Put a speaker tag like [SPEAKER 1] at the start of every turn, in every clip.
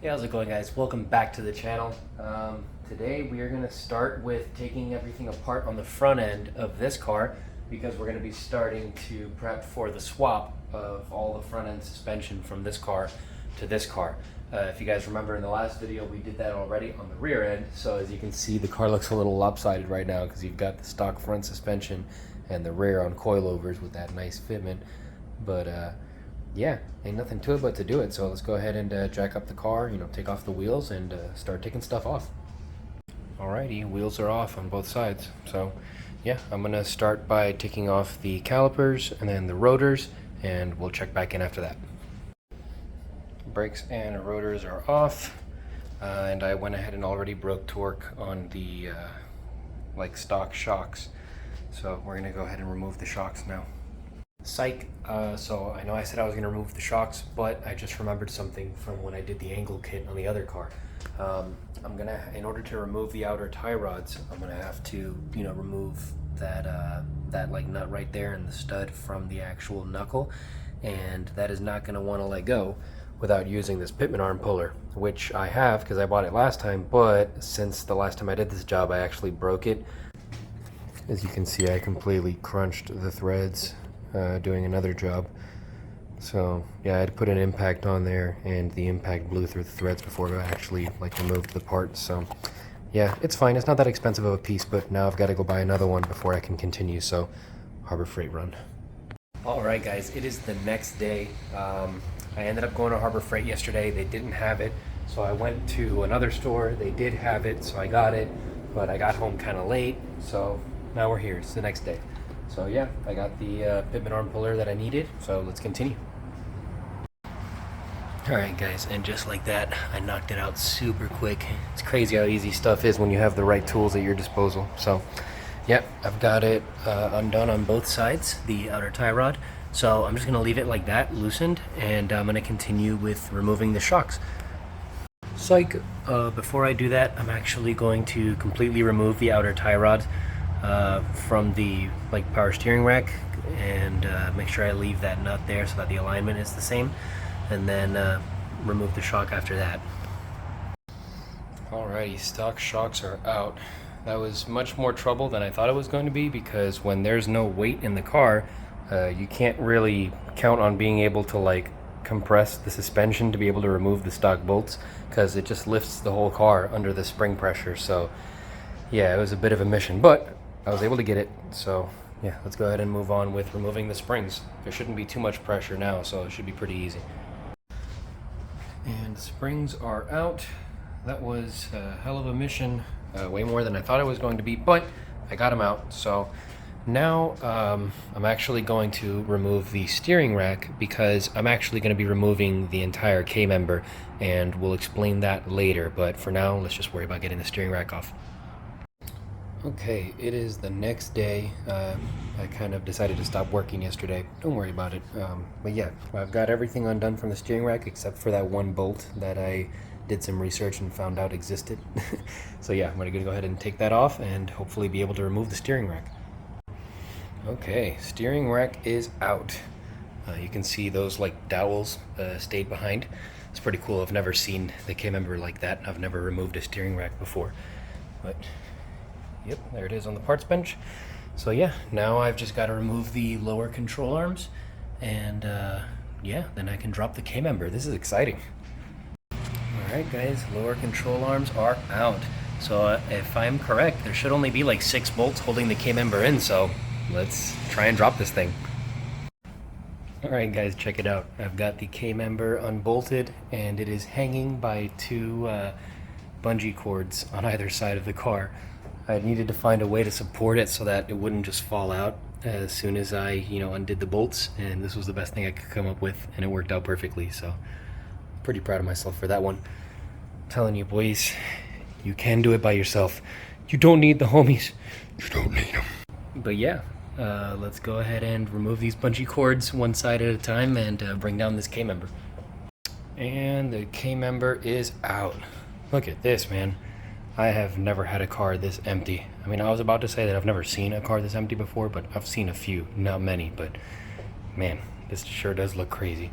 [SPEAKER 1] Hey, how's it going, guys? Welcome back to the channel. Today we are going to start with taking everything apart on the front end of this car because we're going to be starting to prep for the swap of all the front end suspension from this car to this car. If you guys remember in the last video, we did that already on the rear end. So as you can see, the car looks a little lopsided right now because you've got the stock front suspension and the rear on coilovers with that nice fitment. But yeah, ain't nothing to it but to do it. So let's go ahead and jack up the car, take off the wheels and start taking stuff off. Alrighty, wheels are off on both sides. So yeah, I'm gonna start by taking off the calipers and then the rotors, and we'll check back in after that. Brakes and rotors are off, and I went ahead and already broke torque on the like stock shocks. So we're gonna go ahead and remove the shocks now. Psych. So I know I said I was going to remove the shocks, but I just remembered something from when I did the angle kit on the other car. In order to remove the outer tie rods, I'm gonna have to, remove that like nut right there and the stud from the actual knuckle, and that is not going to want to let go without using this pitman arm puller, which I have because I bought it last time, but since the last time I did this job, I actually broke it. As you can see, I completely crunched the threads doing another job. So yeah, I had to put an impact on there, and the impact blew through the threads before I actually removed the part. So yeah, it's fine. It's not that expensive of a piece, but now I've got to go buy another one before I can continue. So Harbor Freight run. All right, guys, it is the next day. I ended up going to Harbor Freight yesterday. They didn't have it, so I went to another store. They did have it, so I got it, but I got home kind of late. So now we're here. It's the next day. So yeah, I got the pitman arm puller that I needed, so let's continue. Alright guys, and just like that, I knocked it out super quick. It's crazy how easy stuff is when you have the right tools at your disposal. So yeah, I've got it undone on both sides, the outer tie rod. So I'm just going to leave it like that, loosened, and I'm going to continue with removing the shocks. Psych! Before I do that, I'm actually going to completely remove the outer tie rod from the power steering rack, and make sure I leave that nut there so that the alignment is the same, and then remove the shock after that. Alrighty, stock shocks are out. That was much more trouble than I thought it was going to be, because when there's no weight in the car, you can't really count on being able to compress the suspension to be able to remove the stock bolts, because it just lifts the whole car under the spring pressure. So yeah, it was a bit of a mission, but I was able to get it. So yeah, let's go ahead and move on with removing the springs. There shouldn't be too much pressure now, so it should be pretty easy. And the springs are out. That was a hell of a mission, way more than I thought it was going to be, but I got them out. So now I'm actually going to remove the steering rack, because I'm actually going to be removing the entire K-member, and we'll explain that later. But for now, let's just worry about getting the steering rack off. Okay, it is the next day. I kind of decided to stop working yesterday. Don't worry about it. But yeah, I've got everything undone from the steering rack except for that one bolt that I did some research and found out existed. So yeah, I'm going to go ahead and take that off and hopefully be able to remove the steering rack. Okay, steering rack is out. You can see those dowels stayed behind. It's pretty cool. I've never seen the K-member like that. I've never removed a steering rack before. But yep, there it is on the parts bench. So yeah, now I've just got to remove the lower control arms, and yeah, then I can drop the K-member. This is exciting. Alright guys, lower control arms are out. So if I'm correct, there should only be 6 bolts holding the K-member in, so let's try and drop this thing. Alright guys, check it out. I've got the K-member unbolted, and it is hanging by 2 bungee cords on either side of the car. I needed to find a way to support it so that it wouldn't just fall out as soon as I, undid the bolts, and this was the best thing I could come up with, and it worked out perfectly. So pretty proud of myself for that one. I'm telling you boys, you can do it by yourself. You don't need the homies. You don't need them. But yeah, let's go ahead and remove these bungee cords one side at a time and bring down this K-member. And the K-member is out. Look at this, man. I have never had a car this empty. I mean, I was about to say that I've never seen a car this empty before, but I've seen a few, not many, but man, this sure does look crazy.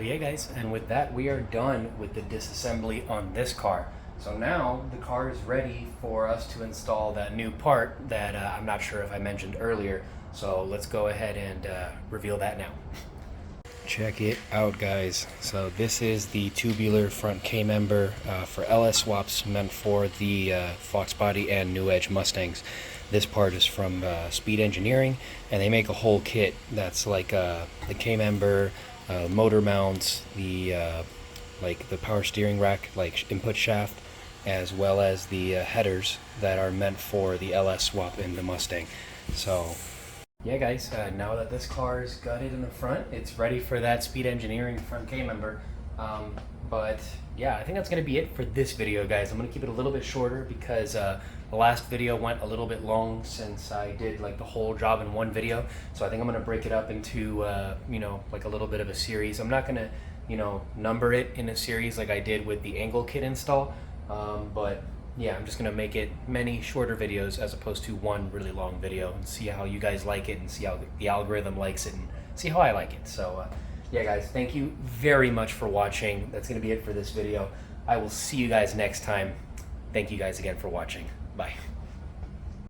[SPEAKER 1] But yeah guys, and with that we are done with the disassembly on this car. So now the car is ready for us to install that new part that I'm not sure if I mentioned earlier. So let's go ahead and reveal that now. Check it out guys. So this is the tubular front K-member for LS swaps meant for the Fox Body and New Edge Mustangs. This part is from Speed Engineering, and they make a whole kit that's like the K-member, motor mounts, the like the power steering rack, like input shaft, as well as the headers that are meant for the LS swap in the Mustang. So yeah guys, now that this car is gutted in the front, it's ready for that Speed Engineering front K-member. But yeah, I think that's going to be it for this video guys. I'm going to keep it a little bit shorter because the last video went a little bit long since I did like the whole job in one video. So I think I'm going to break it up into you know, like a little bit of a series. I'm not going to, you know, number it in a series like I did with the angle kit install. But yeah, I'm just gonna make it many shorter videos as opposed to one really long video, and see how you guys like it and see how the algorithm likes it and see how I like it. So yeah guys, thank you very much for watching. That's gonna be it for this video. I will see you guys next time. Thank you guys again for watching. Bye.